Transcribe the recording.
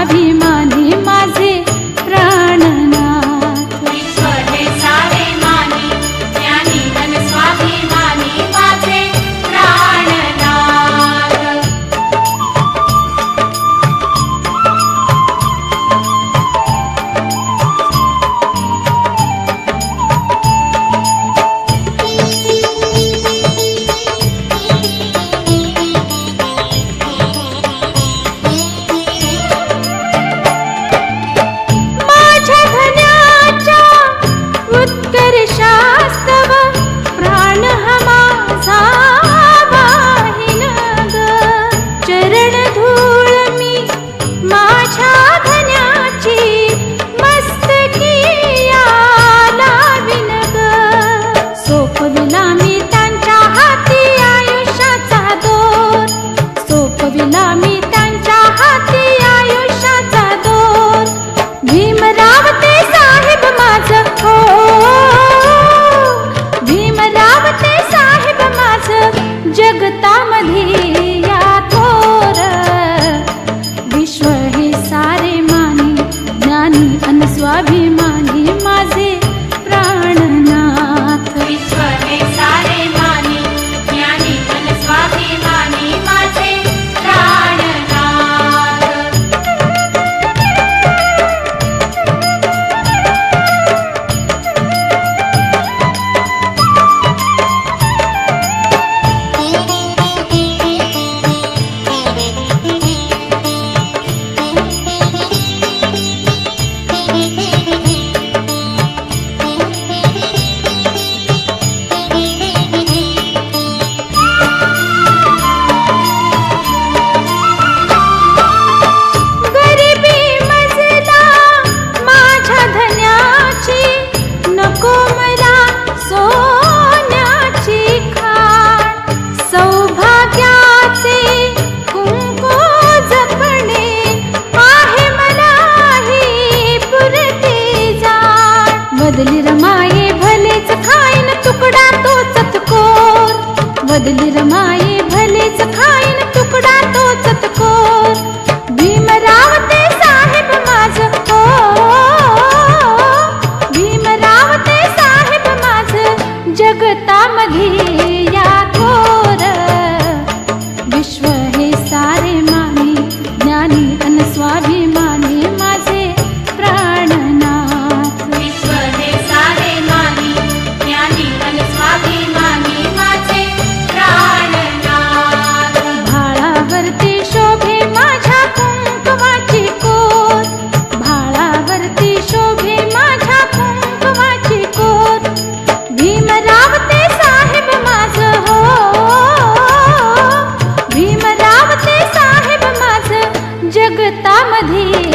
स्वाभिमानी माझे प्राणनाथ। विश्व हे सारे मानी ज्ञानी अन स्वाभिमानी माझे प्राणनाथ। माझ्या धन्याच्या उत्कर्षास्तव प्राण हा माझा वाहिन ग। चरण धूळ मी माझ्या धन्याची मस्तकी या लावीन ग। सोपविला मी त्यांच्या हाती आयुष्याचा दोर, सोपविला मी त्यांच्या हाती आयुष्याचा दोर। भीमराव ते साहेब माझ हो, भीमराव ते साहेब माझ जगतामध्ये या थोर। विश्व हे सारे मानी ज्ञानी अन स्वाभिमानी माझे प्राणनाथ। विश्व हे सारे मानी ज्ञानी अन स्वाभिमानी माझे प्राणनाथ। गरिबी मजला माझ्या धन्याची नको मला सोन्याची खाण। सौभाग्याचे कुंकू जपणे आहे मला ही पुरती जाण। बदली रमाये भलेच खाईन तुकडा तो चतकोर, बदली रमाये भलेच खाईन तुकडा तो चतकोर। भीमराव ते साहेब माझ हो, भीमराव ते साहेब माझ जगतामध्ये या थोर। विश्व हे सारे मानी ज्ञानी अन स्वाभिमानी माझे प्राणनाथ। विश्व हे सारे मानी ज्ञानी अन स्वाभिमानी माझे प्राणनाथ। भाळावरती शोभे माझ्या कुंकुमाची कोर, भाळावरती शोभे माझ्या कुंकुमाची कोर। भीमराव ते साहेब माझ हो, भीमराव ते साहेब माझ जगतामध्ये